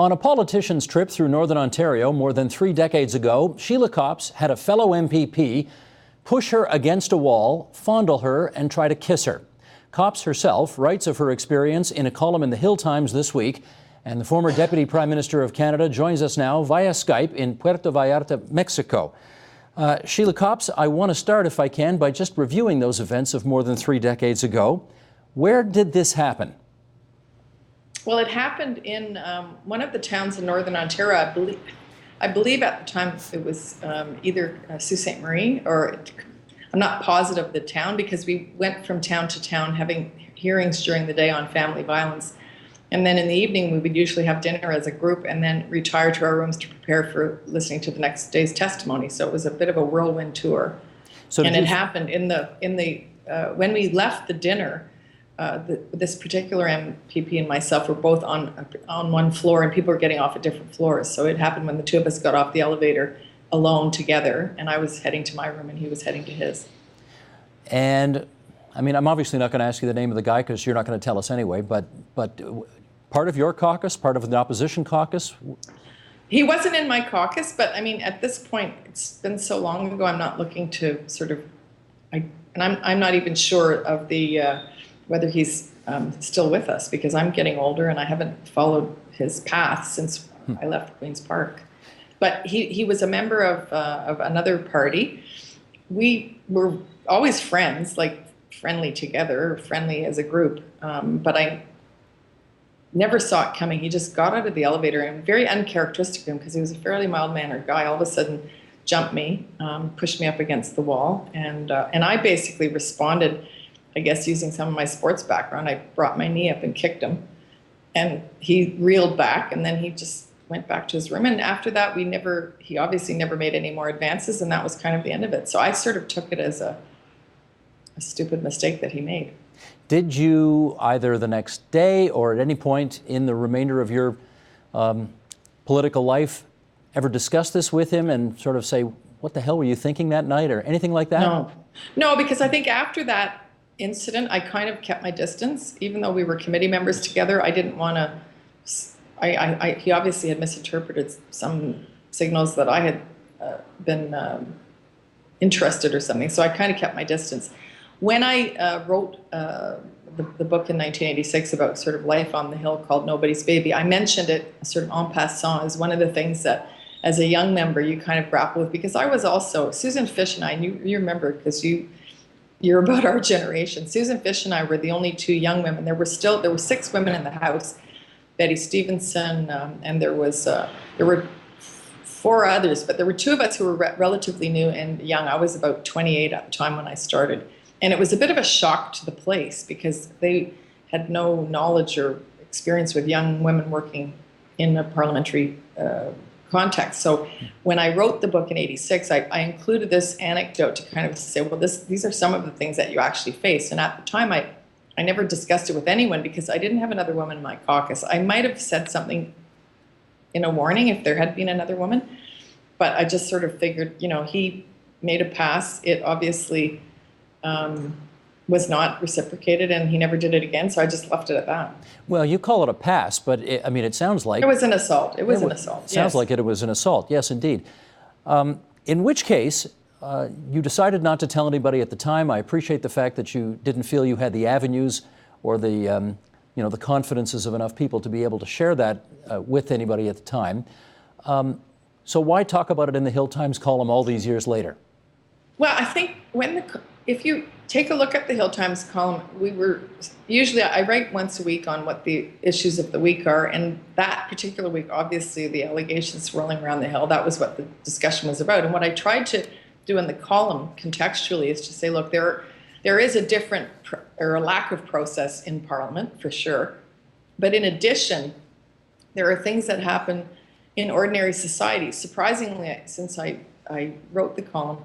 On a politician's trip through Northern Ontario more than 3 decades ago, Sheila Copps had a fellow MPP push her against a wall, fondle her, and try to kiss her. Copps herself writes of her experience in a column in the Hill Times this week, and the former Deputy Prime Minister of Canada joins us now via Skype in Puerto Vallarta, Mexico. Sheila Copps, I want to start, if I can, by just reviewing those events of more than 3 decades ago. Where did this happen? Well, it happened in one of the towns in Northern Ontario. I believe at the time it was either Sault Ste. Marie, or I'm not positive of the town, because we went from town to town having hearings during the day on family violence. And then in the evening, we would usually have dinner as a group and then retire to our rooms to prepare for listening to the next day's testimony. So it was a bit of a whirlwind tour. And it happened when we left the dinner. This particular MPP and myself were both on one floor, and people were getting off at different floors. So it happened when the two of us got off the elevator alone together, and I was heading to my room and he was heading to his. And I mean, I'm obviously not going to ask you the name of the guy because you're not going to tell us anyway, but part of your caucus, part of the opposition caucus? He wasn't in my caucus, but I mean, at this point, it's been so long ago, I'm not looking to sort of, I'm not even sure of the, whether he's still with us, because I'm getting older and I haven't followed his path since I left Queen's Park. But he was a member of another party. We were always friends, like friendly together, friendly as a group, but I never saw it coming. He just got out of the elevator, and very uncharacteristic of him, because he was a fairly mild-mannered guy, all of a sudden jumped me, pushed me up against the wall, and I basically responded, I guess, using some of my sports background. I brought my knee up and kicked him, and he reeled back, and then he just went back to his room. And after that, he obviously never made any more advances, and that was kind of the end of it. So I sort of took it as a stupid mistake that he made. Did you, either the next day or at any point in the remainder of your political life, ever discuss this with him and sort of say, what the hell were you thinking that night, or anything like that? No, because I think after that incident, I kind of kept my distance. Even though we were committee members together, I didn't want to, he obviously had misinterpreted some signals that I had been interested or something, so I kind of kept my distance. When I wrote the book in 1986 about sort of life on the Hill called Nobody's Baby, I mentioned it sort of en passant as one of the things that, as a young member, you kind of grapple with, because I was also, Susan Fish and I, you remember, because you're about our generation. Susan Fish and I were the only two young women. There were 6 women in the House, Betty Stevenson, and there were 4 others, but there were 2 of us who were relatively new and young. I was about 28 at the time when I started. And it was a bit of a shock to the place, because they had no knowledge or experience with young women working in a parliamentary context. So when I wrote the book in '86, I included this anecdote to kind of say, well, these are some of the things that you actually face. And at the time, I never discussed it with anyone, because I didn't have another woman in my caucus. I might have said something in a warning if there had been another woman, but I just sort of figured, he made a pass. It obviously was not reciprocated, and he never did it again, so I just left it at that. Well, you call it a pass, but it sounds like... It was an assault. It was an assault, yes. Sounds like it was an assault, yes, indeed. In which case, you decided not to tell anybody at the time. I appreciate the fact that you didn't feel you had the avenues or the confidences of enough people to be able to share that with anybody at the time. So why talk about it in the Hill Times column all these years later? Well, I think if you take a look at the Hill Times column, I write once a week on what the issues of the week are, and that particular week, obviously, the allegations swirling around the Hill, that was what the discussion was about. And what I tried to do in the column contextually is to say, look, there is a different or a lack of process in Parliament, for sure. But in addition, there are things that happen in ordinary society. Surprisingly, since I wrote the column,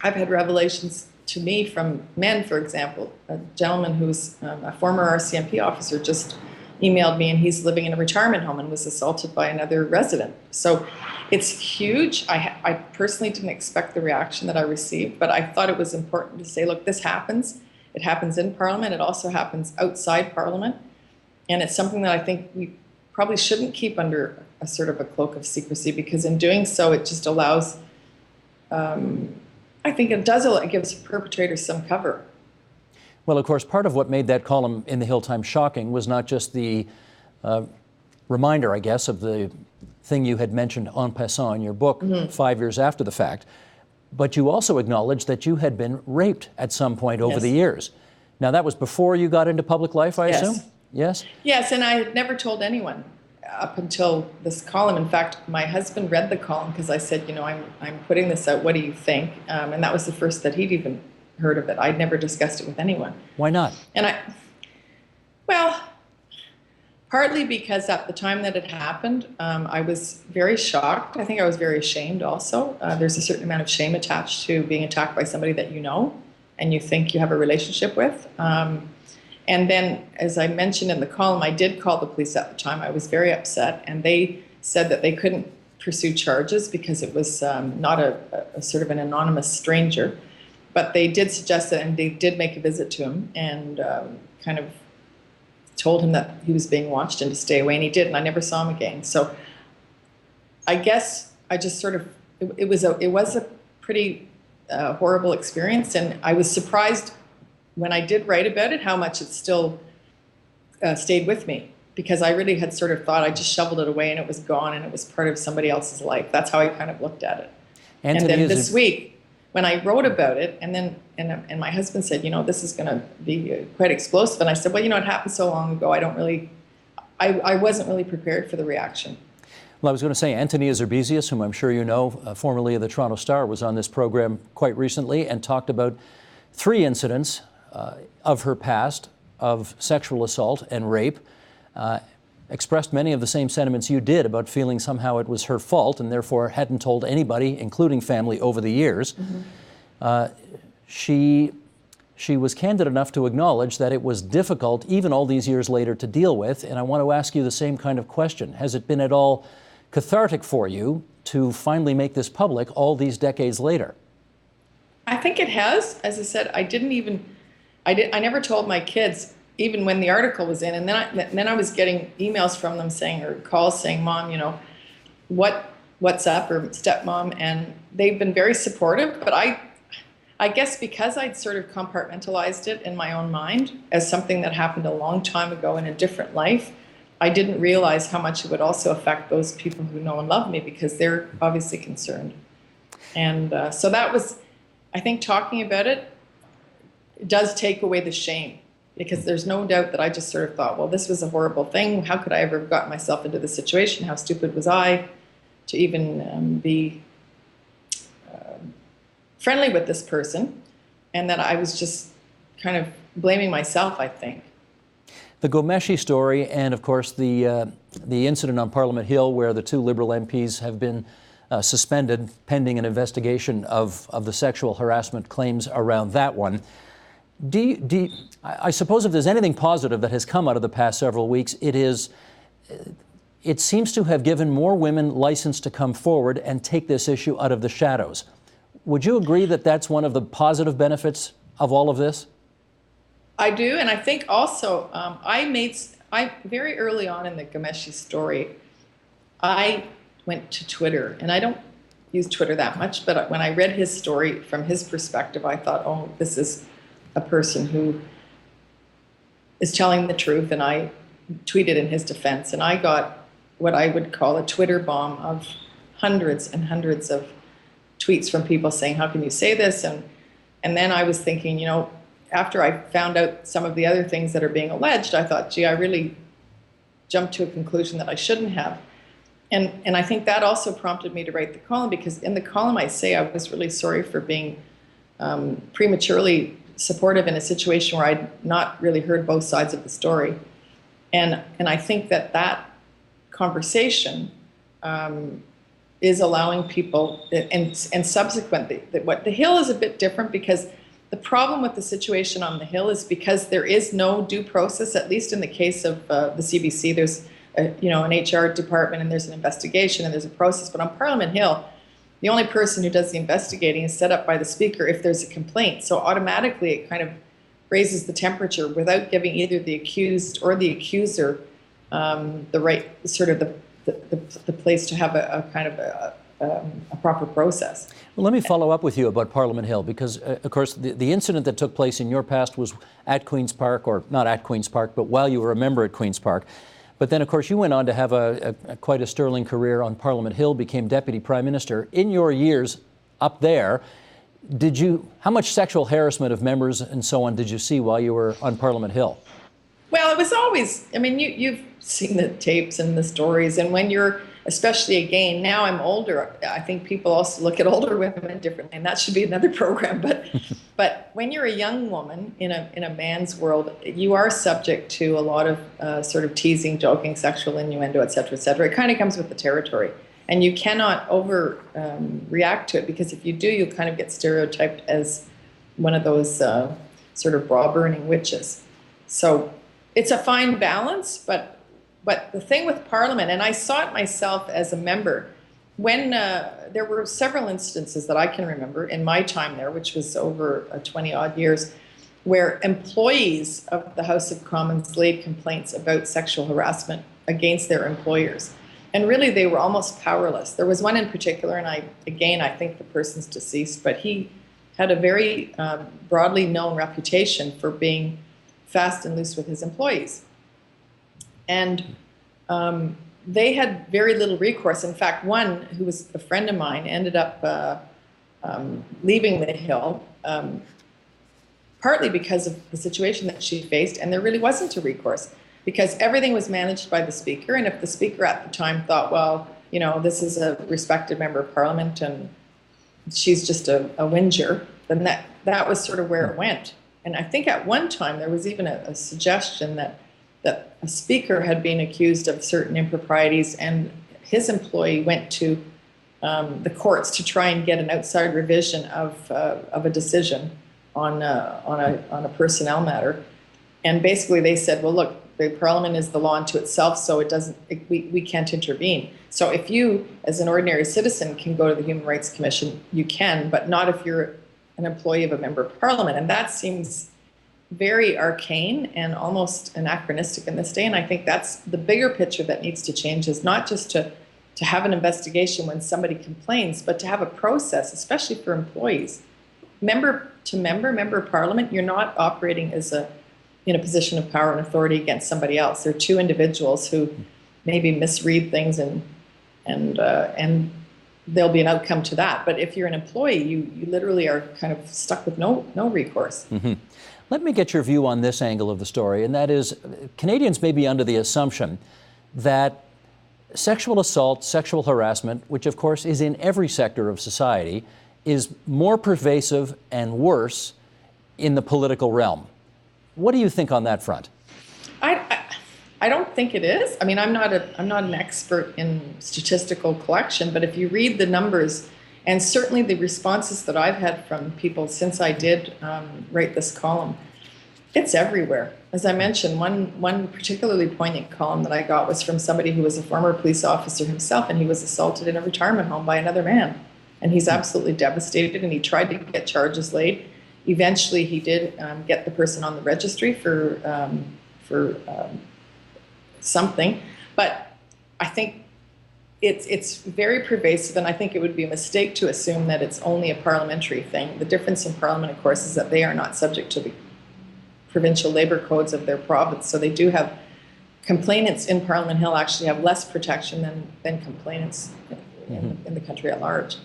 I've had revelations to me from men, for example. A gentleman who's a former RCMP officer just emailed me, and he's living in a retirement home and was assaulted by another resident. So it's huge. I personally didn't expect the reaction that I received, but I thought it was important to say, look, this happens. It happens in Parliament. It also happens outside Parliament. And it's something that I think we probably shouldn't keep under a sort of a cloak of secrecy, because in doing so, it just allows, I think it gives perpetrators some cover. Well, of course, part of what made that column in the Hill Times shocking was not just the reminder, I guess, of the thing you had mentioned en passant in your book 5 years after the fact, but you also acknowledged that you had been raped at some point over the years. Now, that was before you got into public life, I assume? Yes? Yes, and I had never told anyone up until this column. In fact, my husband read the column because I said, you know, I'm putting this out, what do you think? And that was the first that he'd even heard of it. I'd never discussed it with anyone. Why not? And well, partly because at the time that it happened, I was very shocked. I think I was very ashamed also. There's a certain amount of shame attached to being attacked by somebody that you know and you think you have a relationship with. And then, as I mentioned in the column, I did call the police at the time. I was very upset, and they said that they couldn't pursue charges because it was not a sort of an anonymous stranger. But they did suggest it, and they did make a visit to him and kind of told him that he was being watched and to stay away, and he did, and I never saw him again. So I guess I just sort of, it was a pretty horrible experience, and I was surprised when I did write about it how much it still stayed with me, because I really had sort of thought I just shoveled it away and it was gone and it was part of somebody else's life. That's how I kind of looked at it. And then this week, when I wrote about it, and my husband said, you know, this is going to be quite explosive. And I said, well, you know, it happened so long ago. I wasn't really prepared for the reaction. Well, I was going to say, Antonia Zerbesius, whom I'm sure you know, formerly of the Toronto Star, was on this program quite recently and talked about 3 incidents of her past of sexual assault and rape, expressed many of the same sentiments you did about feeling somehow it was her fault and therefore hadn't told anybody, including family, over the years. She was candid enough to acknowledge that it was difficult, even all these years later, to deal with. And I want to ask you the same kind of question. Has it been at all cathartic for you to finally make this public all these decades later? I think it has. As I said, I never told my kids, even when the article was in, and then I was getting emails from them saying, or calls saying, Mom, you know, what's up, or stepmom, and they've been very supportive. But I guess because I'd sort of compartmentalized it in my own mind as something that happened a long time ago in a different life, I didn't realize how much it would also affect those people who know and love me, because they're obviously concerned. And so that was, I think, talking about it does take away the shame, because there's no doubt that I just sort of thought, well, this was a horrible thing. How could I ever have gotten myself into this situation? How stupid was I to even be friendly with this person? And that I was just kind of blaming myself, I think. The Gomeshi story, and of course the incident on Parliament Hill where the 2 Liberal MPs have been suspended pending an investigation of the sexual harassment claims around that one. I suppose if there's anything positive that has come out of the past several weeks, it seems to have given more women license to come forward and take this issue out of the shadows. Would you agree that that's one of the positive benefits of all of this? I do, and I think also I very early on in the Gomeshi story, I went to Twitter, and I don't use Twitter that much, but when I read his story from his perspective, I thought, oh, this is a person who is telling the truth, and I tweeted in his defense, and I got what I would call a Twitter bomb of hundreds and hundreds of tweets from people saying, how can you say this? And then I was thinking, you know, after I found out some of the other things that are being alleged, I thought, gee, I really jumped to a conclusion that I shouldn't have. And I think that also prompted me to write the column, because in the column I say I was really sorry for being prematurely supportive in a situation where I'd not really heard both sides of the story. And I think that conversation is allowing people, and subsequently, what the Hill is a bit different, because the problem with the situation on the Hill is because there is no due process, at least in the case of the CBC. There's an HR department, and there's an investigation, and there's a process. But on Parliament Hill, the only person who does the investigating is set up by the Speaker if there's a complaint. So automatically it kind of raises the temperature without giving either the accused or the accuser the right sort of the place to have a kind of a proper process. Well, let me follow up with you about Parliament Hill, because, of course, the incident that took place in your past was at Queen's Park, or not at Queen's Park, but while you were a member at Queen's Park. But then, of course, you went on to have quite a sterling career on Parliament Hill, became Deputy Prime Minister. In your years up there, how much sexual harassment of members and so on did you see while you were on Parliament Hill? Well, it was always, I mean, you've seen the tapes and the stories, and when you're, especially again, now I'm older, I think people also look at older women differently, and that should be another program. But when you're a young woman in a man's world, you are subject to a lot of sort of teasing, joking, sexual innuendo, et cetera, et cetera. It kind of comes with the territory, and you cannot react to it, because if you do, you kind of get stereotyped as one of those sort of bra-burning witches. So it's a fine balance, but the thing with Parliament, and I saw it myself as a member, when there were several instances that I can remember in my time there, which was over 20-odd years, where employees of the House of Commons laid complaints about sexual harassment against their employers. And really, they were almost powerless. There was one in particular, and I think the person's deceased, but he had a very broadly known reputation for being fast and loose with his employees. And they had very little recourse. In fact, one who was a friend of mine ended up leaving the Hill, partly because of the situation that she faced, and there really wasn't a recourse, because everything was managed by the Speaker. And if the Speaker at the time thought, well, you know, this is a respected member of Parliament and she's just a whinger, then that was sort of where it went. And I think at one time there was even a suggestion that a speaker had been accused of certain improprieties, and his employee went to the courts to try and get an outside revision of a decision on a personnel matter. And basically they said, well, look, the Parliament is the law unto itself, so we can't intervene. So if you, as an ordinary citizen, can go to the Human Rights Commission, you can, but not if you're an employee of a member of Parliament. And that seems very arcane and almost anachronistic in this day. And I think that's the bigger picture that needs to change, is not just to have an investigation when somebody complains, but to have a process, especially for employees. Member to member of Parliament, you're not operating in a position of power and authority against somebody else. They're two individuals who maybe misread things, and there'll be an outcome to that. But if you're an employee, you literally are kind of stuck with no recourse. Mm-hmm. Let me get your view on this angle of the story, and that is, Canadians may be under the assumption that sexual assault, sexual harassment, which of course is in every sector of society, is more pervasive and worse in the political realm. What do you think on that front? I don't think it is. I mean, I'm not an expert in statistical collection, but if you read the numbers, and certainly the responses that I've had from people since I did write this column, it's everywhere. As I mentioned, one particularly poignant column that I got was from somebody who was a former police officer himself, and he was assaulted in a retirement home by another man. And he's absolutely devastated, and he tried to get charges laid. Eventually, he did get the person on the registry for something, but I think it's very pervasive, and I think it would be a mistake to assume that it's only a parliamentary thing. The difference in Parliament, of course, is that they are not subject to the provincial labour codes of their province, so they do have complainants in Parliament Hill actually have less protection than complainants in the country at large.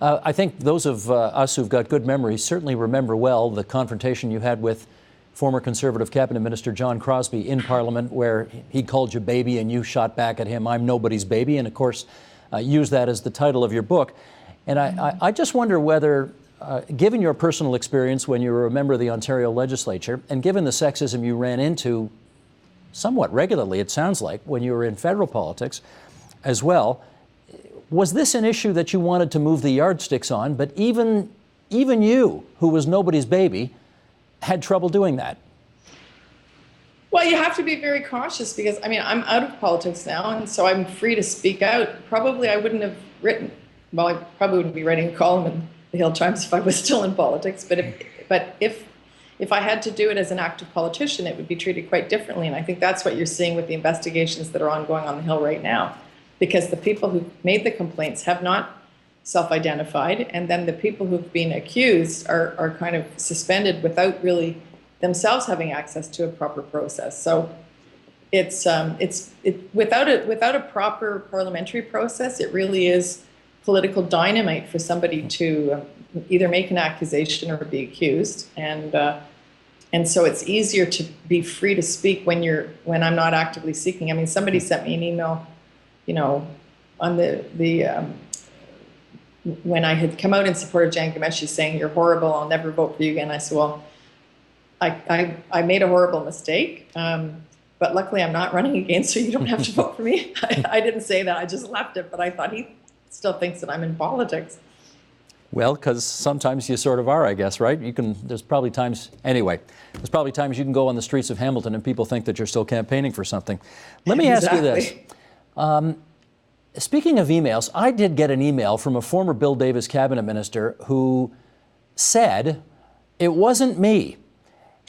I think those of us who've got good memories certainly remember well the confrontation you had with former Conservative Cabinet Minister John Crosbie in Parliament, where he called you baby and you shot back at him, "I'm nobody's baby," and of course used that as the title of your book. And I just wonder whether, given your personal experience when you were a member of the Ontario Legislature, and given the sexism you ran into somewhat regularly, it sounds like, when you were in federal politics as well, was this an issue that you wanted to move the yardsticks on, but even you, who was nobody's baby, had trouble doing that? Well, you have to be very cautious, because, I mean, I'm out of politics now, and so I'm free to speak out. Probably I wouldn't have written, well, I probably wouldn't be writing a column in the Hill Times if I was still in politics, but if if I had to do it as an active politician, it would be treated quite differently. And I think that's what you're seeing with the investigations that are ongoing on the Hill right now, because the people who made the complaints have not self-identified, and then the people who've been accused are kind of suspended without really themselves having access to a proper process. So it's without a proper parliamentary process, it really is political dynamite for somebody to either make an accusation or be accused, and so it's easier to be free to speak when I'm not actively seeking. I mean, somebody sent me an email, on when I had come out in support of Jan Ghomeshi saying, "You're horrible, I'll never vote for you again." I said, well, I made a horrible mistake, but luckily I'm not running again, so you don't have to vote for me. I didn't say that, I just left it, but I thought he still thinks that I'm in politics. Well, because sometimes you sort of are, I guess, right? There's probably times you can go on the streets of Hamilton and people think that you're still campaigning for something. Let me ask you this. Speaking of emails, I did get an email from a former Bill Davis cabinet minister who said, "It wasn't me."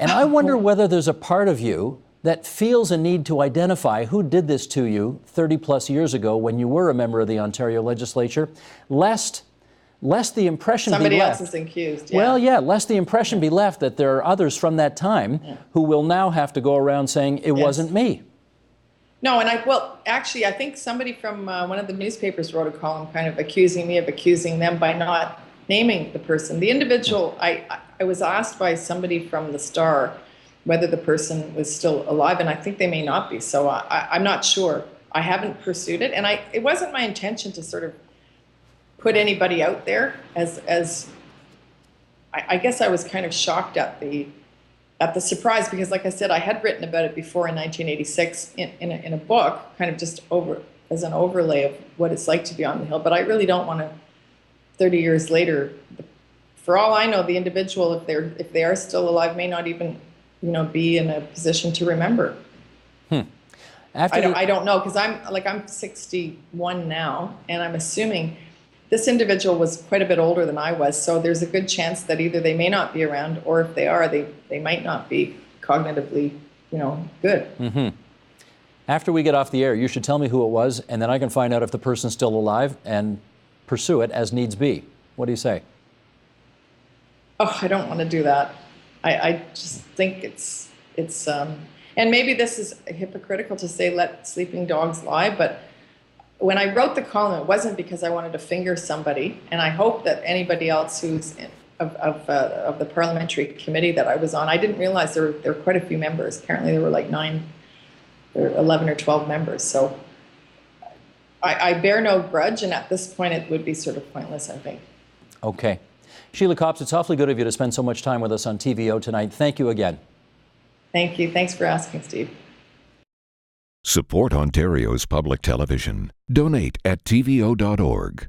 And I wonder whether there's a part of you that feels a need to identify who did this to you 30 plus years ago when you were a member of the Ontario legislature, lest the impression somebody be left. else is accused. Yeah. Well, yeah, lest the impression be left that there are others from that time who will now have to go around saying, "It wasn't me." No, and actually, I think somebody from one of the newspapers wrote a column kind of accusing me of accusing them by not naming the person. The individual, I was asked by somebody from the Star whether the person was still alive, and I think they may not be, so I'm not sure. I haven't pursued it, and it wasn't my intention to sort of put anybody out there as I guess I was kind of shocked at the surprise, because like I said, I had written about it before in 1986 in a book, kind of just as an overlay of what it's like to be on the Hill. But I really don't want to, 30 years later, for all I know, the individual, if they are still alive, may not even be in a position to remember. I don't know, because I'm 61 now, and I'm assuming this individual was quite a bit older than I was, so there's a good chance that either they may not be around, or if they are, they might not be cognitively, good. Mm-hmm. After we get off the air, you should tell me who it was, and then I can find out if the person's still alive and pursue it as needs be. What do you say? Oh, I don't want to do that. I just think it's and maybe this is hypocritical to say let sleeping dogs lie, but when I wrote the column, it wasn't because I wanted to finger somebody, and I hope that anybody else who's of the parliamentary committee that I was on, I didn't realize there were quite a few members. Apparently there were like 9 or 11 or 12 members. So I bear no grudge, and at this point it would be sort of pointless, I think. Okay. Sheila Copps, it's awfully good of you to spend so much time with us on TVO tonight. Thank you again. Thank you. Thanks for asking, Steve. Support Ontario's public television. Donate at tvo.org.